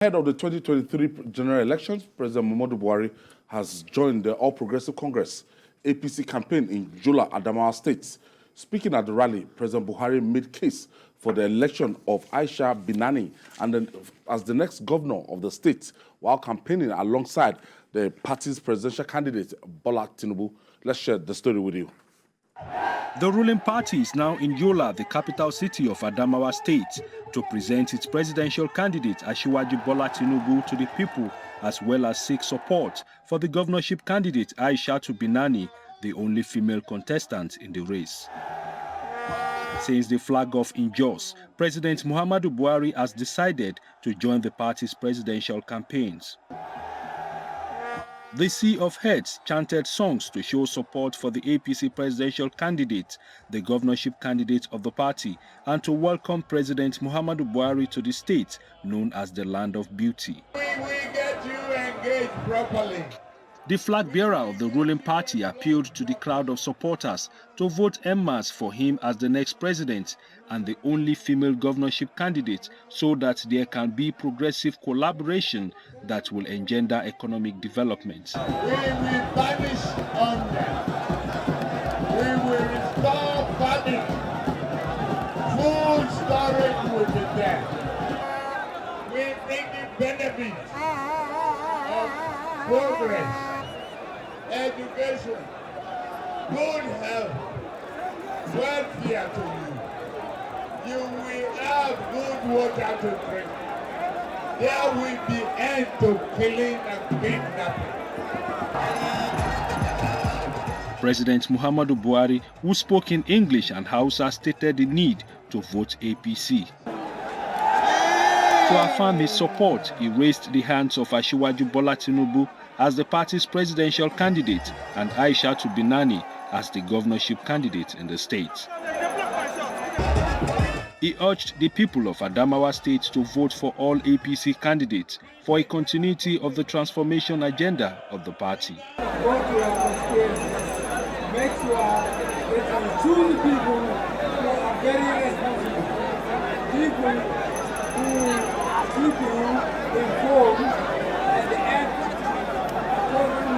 Ahead of the 2023 general elections, President Muhammadu Buhari has joined the All Progressive Congress APC campaign in Yola, Adamawa State. Speaking at the rally, President Buhari made case for the election of Binani as the next governor of the state, while campaigning alongside the party's presidential candidate, Bola Tinubu. Let's share the story with you. The ruling party is now in Yola, the capital city of Adamawa State, to present its presidential candidate Asiwaju Bola Tinubu to the people, as well as seek support for the governorship candidate Asiwaju Binani, the only female contestant in the race. Since the flag off in Jos, President Muhammadu Buhari has decided to join the party's presidential campaigns. The Sea of Heads chanted songs to show support for the APC presidential candidate, the governorship candidate of the party, and to welcome President Muhammadu Buhari to the state known as the Land of Beauty. We get you engaged properly. The flag bearer of the ruling party appealed to the crowd of supporters to vote en masse for him as the next president and the only female governorship candidate, so that there can be progressive collaboration that will engender economic development. We will banish hunger. We will restore famine. Food storage will be there. We bring the benefits of progress, education, good health, welfare to you. You will have good water to drink. There will be end to killing and kidnapping. President Muhammadu Buhari, who spoke in English and Hausa, stated the need to vote APC. To affirm his support, he raised the hands of Asiwaju Bola Tinubu as the party's presidential candidate and Asiwaju Binani as the governorship candidate in the state. He urged the people of Adamawa State to vote for all APC candidates for a continuity of the transformation agenda of the party. Go to your constituency. Make sure that you choose people who are very responsible, people who keep you informed and act according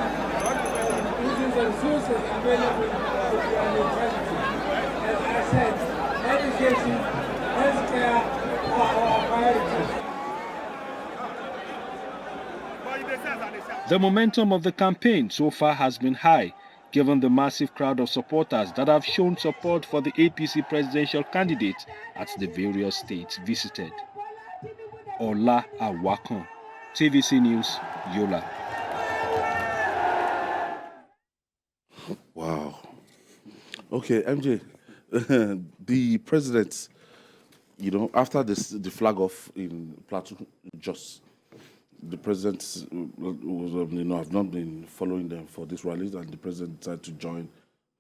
to the resources available to your locality. As I said, education, healthcare are our priorities. The momentum of the campaign so far has been high, given the massive crowd of supporters that have shown support for the APC presidential candidate at the various states visited. Ola Awakon, TVC News, Yola. Wow. Okay, MJ, the president, after the flag off in Plateau, Jos, the president have not been following them for this rallies, and the president decided to join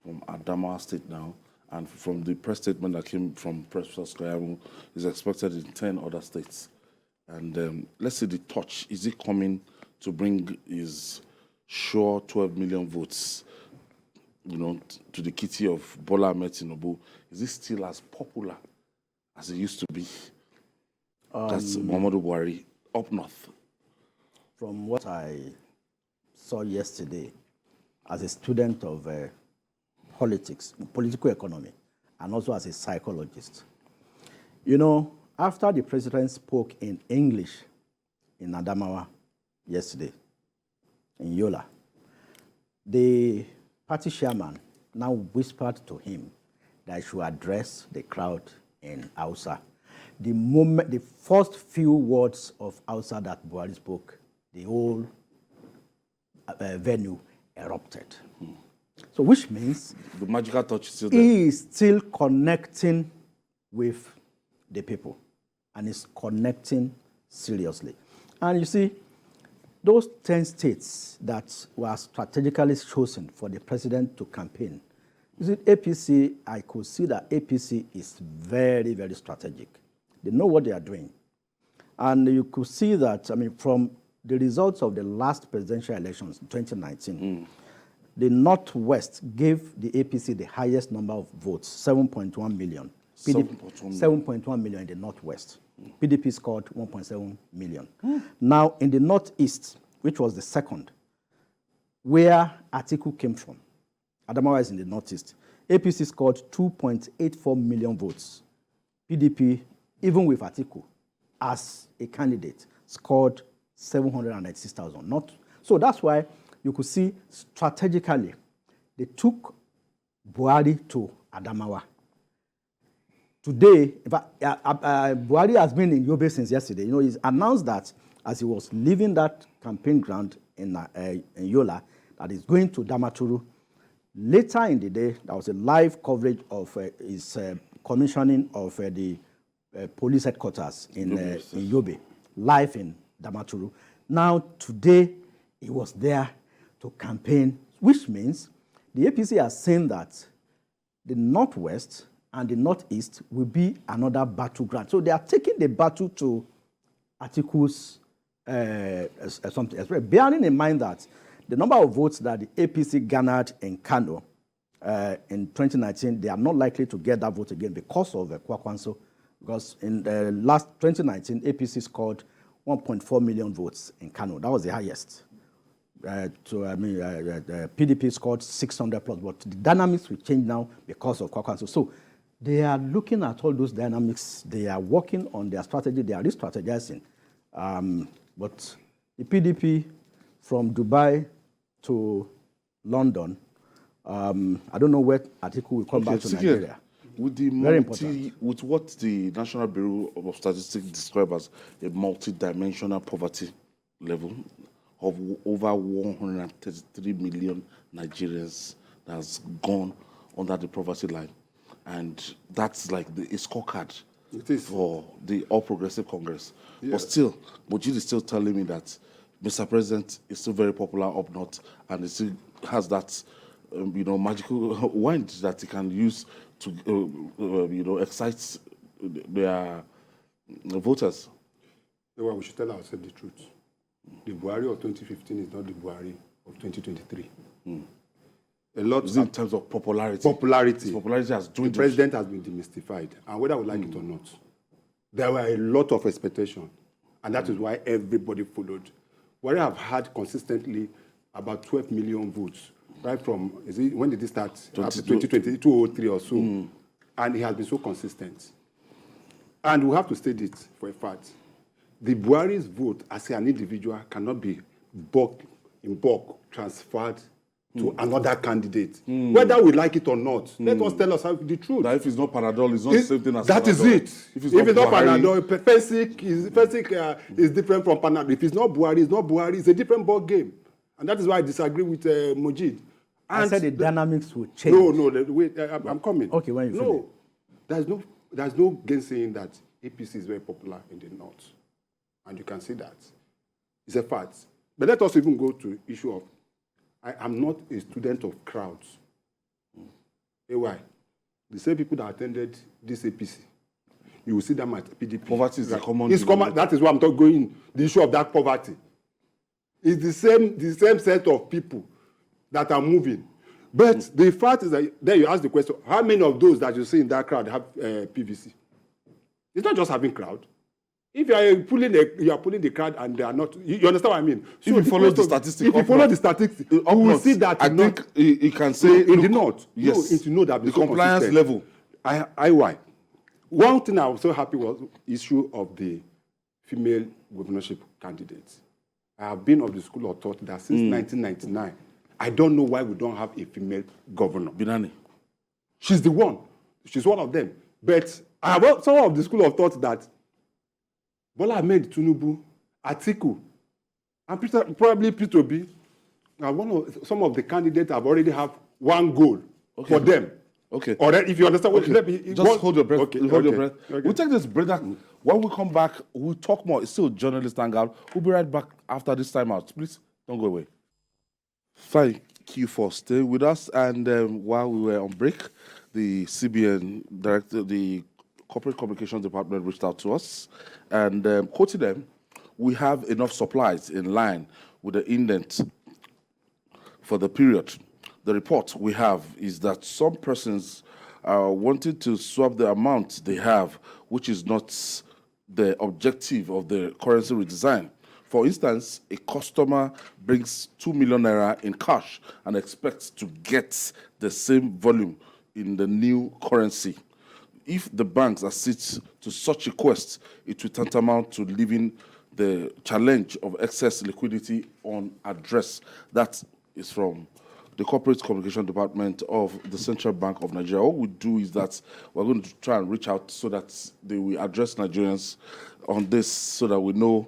from Adamawa State now. And from the press statement that came from Professor Skoyamu, is expected in 10 other states. And let's see the touch. Is it coming to bring his sure 12 million votes, to the kitty of Bola Ahmed Tinubu? Is it still as popular as it used to be? That's Muhammadu Buhari up north. From what I saw yesterday, as a student of politics, political economy, and also as a psychologist, after the president spoke in English in Adamawa yesterday, in Yola, the party chairman now whispered to him that he should address the crowd in Hausa. The first few words of Hausa that Buhari spoke, the whole venue erupted. So which means the magical touch is still there. He is still connecting with the people, and is connecting seriously. And you see, those 10 states that were strategically chosen for the president to campaign, you see, APC, I could see that APC is very, very strategic. They know what they are doing. And you could see that, from the results of the last presidential elections in 2019, the Northwest gave the APC the highest number of votes, 7.1 million. 7.1 million in the Northwest. PDP scored 1.7 million. Now, in the Northeast, which was the second, where Atiku came from, Adamawa is in the Northeast, APC scored 2.84 million votes. PDP, even with Atiku as a candidate, scored 796,000. So that's why you could see strategically, they took Buhari to Adamawa. Today, Buhari has been in Yobe since yesterday. You know, he's announced that as he was leaving that campaign ground in Yola, that he's going to Damaturu. Later in the day, there was a live coverage of his commissioning of the police headquarters in Yobe, live in Damaturu. Now, today, he was there to campaign, which means the APC has saying that the Northwest and the Northeast will be another battleground. So they are taking the battle to Atiku's something else. Bearing in mind that the number of votes that the APC garnered in Kano in 2019, they are not likely to get that vote again because of Kwakwanso. Because in the last 2019, APC scored 1.4 million votes in Kano. That was the highest. PDP scored 600 plus, but the dynamics will change now because of Kwakwanso. So they are looking at all those dynamics. They are working on their strategy. They are re-strategizing. But the PDP from Dubai to London, I don't know where Atiku will come back to Nigeria. With with what the National Bureau of Statistics describes as a multi-dimensional poverty level of over 133 million Nigerians that has gone under the poverty line. And that's like a scorecard for the All Progressive Congress. Yeah. But still, Mojid is still telling me that Mr. President is still very popular up north and it still has that magical wind that he can use to excite their voters. Well, we should tell ourselves the truth. The Buhari of 2015 is not the Buhari of 2023. A lot in terms of popularity. Popularity has dwindled. The president has been demystified, and whether we like it or not, there were a lot of expectation, and that is why everybody followed. Buhari have had consistently about 12 million votes. Right from, when did it start? 2020, 2003 or so. And he has been so consistent. And we have to state it for a fact. The Buhari's vote as an individual cannot be in bulk transferred to another candidate. Whether we like it or not, let us tell us the truth. That if it's not Panadol, it's not the same thing as that Panadol. Is it. If it's not Panadol, Fesic is different from Panadol. If it's not Buhari, it's a different ball game. And that is why I disagree with Mojid. I said the dynamics will change. No, wait, I'm coming. Okay, when you finish. There's no gainsaying that APC is very popular in the north. And you can see that. It's a fact. But let us even go to the issue of, I am not a student of crowds. Why? The same people that attended this APC, you will see them at PDP. Poverty is a common. That is why I'm talking going, the issue of that poverty. It's the same set of people that are moving. But the fact is that then you ask the question, how many of those that you see in that crowd have PVC? It's not just having crowd. If you are pulling the crowd and they are not, you understand what I mean? So if you follow the statistics, you will see that. I think you can say in the north. Yes, you know that the compliance level. Why? One thing I was so happy was the issue of the female governorship candidates. I have been of the school of thought that since 1999, I don't know why we don't have a female governor. Binani. She's the one. She's one of them. But I have some of the school of thought that Bola Ahmed Tinubu, Atiku, and probably P2B, some of the candidates have already have one goal for them. Okay. Or if you understand what just hold your breath. Okay. Hold your breath. Okay. We'll take this break. When we come back, we'll talk more. It's still Journalist Hangout. We'll be right back after this time out. Please don't go away. Thank you for staying with us. And while we were on break, the CBN director, the Corporate Communications Department reached out to us and quoting them, we have enough supplies in line with the indent for the period. The report we have is that some persons are wanting to swap the amount they have, which is not the objective of the currency redesign. For instance, a customer brings 2 million naira in cash and expects to get the same volume in the new currency. If the banks accede to such request, it will tantamount to leaving the challenge of excess liquidity unaddressed. That is from the Corporate Communication Department of the Central Bank of Nigeria. What we do is that we're going to try and reach out so that they will address Nigerians on this, so that we know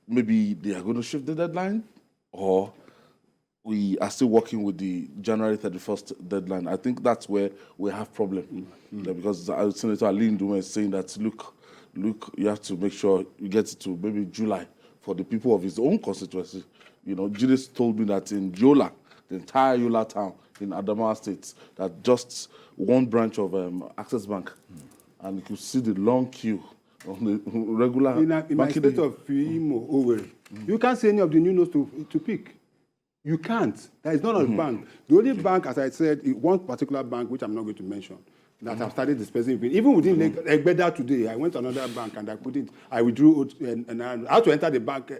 maybe they are going to shift the deadline, or we are still working with the January 31st deadline. I think that's where we have problem. Because Senator Ali Ndume is saying that, look, you have to make sure you get it to maybe July for the people of his own constituency. You know, Julius told me that in Yola, the entire Yola town in Adamawa State, that just one branch of Access Bank, and you could see the long queue on the regular. In my state of Imo, Owerri, you can't see any of the new notes to pick. You can't. There is none of the bank. The only bank, as I said, one particular bank, which I'm not going to mention, that have started dispensing. Even within Egbeda today, I went to another bank and I withdrew and I had to enter the bank,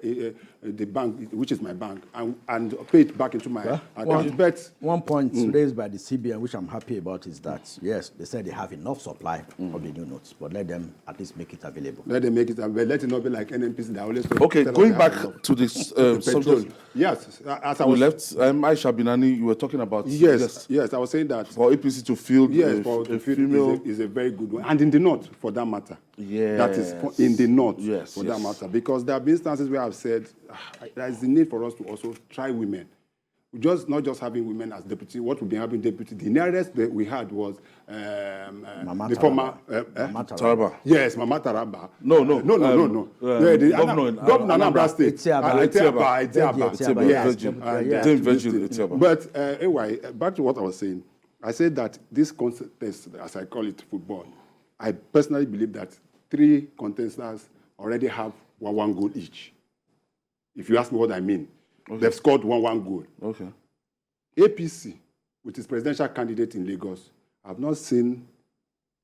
which is my bank, and pay it back into my account. One point raised by the CBN, which I'm happy about, is that, yes, they said they have enough supply of the new notes, but let them at least make it available. Let them make it available. Let it not be like NNPC that always... Okay, going back to this subject. Yes, as I we was... left, Aisha Binani, you were talking about... Yes, I was saying that... For APC to field a female is a very good one. And in the north, for that matter. Yes. That is in the north, for that matter. Because there have been instances where I've said, there is the need for us to also try women. Not just having women as deputy. What we've been having deputy, the nearest that we had was the former Mama Taraba. Yes, Mama Taraba. No. Governor Anambra State. Etiaba. But anyway, back to what I was saying. I said that this contest, as I call it, football, I personally believe that 3 contestants already have one goal each. If you ask me what I mean. Okay. They've scored one goal. Okay. APC, with its presidential candidate in Lagos, I've not seen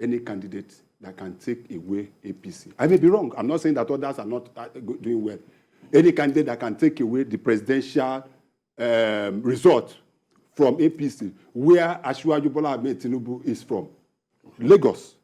any candidate that can take away APC. I may be wrong. I'm not saying that others are not doing well. Any candidate that can take away the presidential result from APC, where Asiwaju Tinubu is from, Lagos.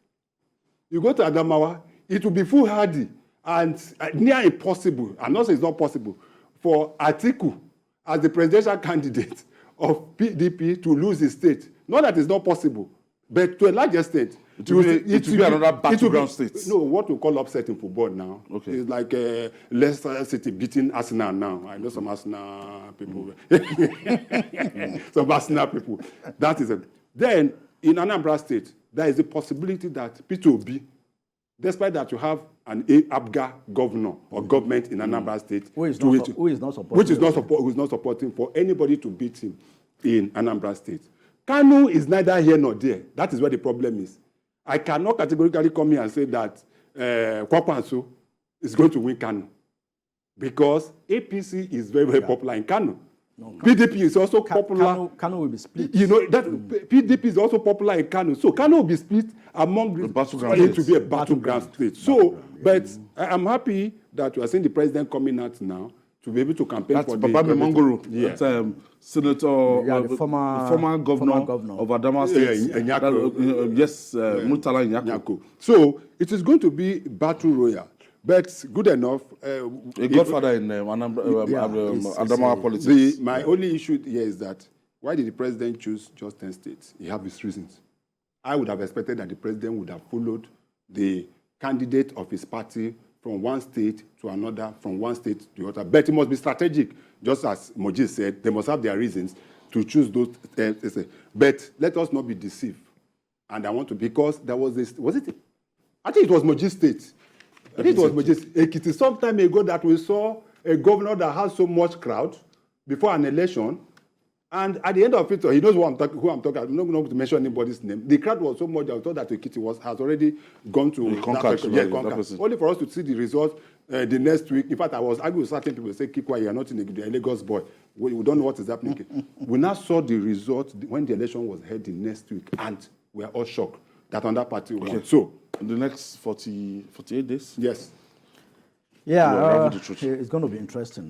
You go to Adamawa, it will be foolhardy and near impossible. I'm not saying it's not possible for Atiku as the presidential candidate of PDP to lose his state. Not that it's not possible, but to a large extent, it will be another battleground state. No, what we call upset in football now. Okay. It's like Leicester City beating Arsenal now. I know some Arsenal people. Some Arsenal people. That is it. Then, in Anambra State, there is a possibility that P2B, despite that you have an ABGA governor or government in Anambra State, who is not supporting for anybody to beat him in Anambra State. Kanu is neither here nor there. That is where the problem is. I cannot categorically come here and say that Kwakwanso is going to win Kanu, because APC is very, very popular in Kanu. No, PDP is also popular. Kanu will be split. You know, that PDP is also popular in Kanu. So Kanu will be split among the battleground states. To be a battleground state. So, but I'm happy that you are seeing the president coming out now to be able to campaign for the... That's Papa Mangoro. Yeah. Senator, the former governor of Adamawa State. Murtala Nyako. So, it is going to be battle royal. But good enough. A godfather in Adamawa politics. My only issue here is that, why did the president choose just 10 states? He has his reasons. I would have expected that the president would have followed the candidate of his party from one state to another, from one state to the other. But it must be strategic. Just as Moji said, they must have their reasons to choose those. But let us not be deceived. And I want to, because there was this, was it? I think it was Moji State. I think it was Moji Ekiti some time ago that we saw a governor that has so much crowd before an election. And at the end of it, he knows who I'm talking about. I'm not going to mention anybody's name. The crowd was so much, I thought that Ekiti has already gone to conquer. Only for us to see the result the next week. In fact, I was arguing with certain people, say, Kikwa, you are not in a Lagos boy. We don't know what is happening. We now saw the result when the election was held the next week. And we are all shocked that another party won. So, in the next 48 days? yes. Yeah, We'll unravel the truth. it's going to be interesting.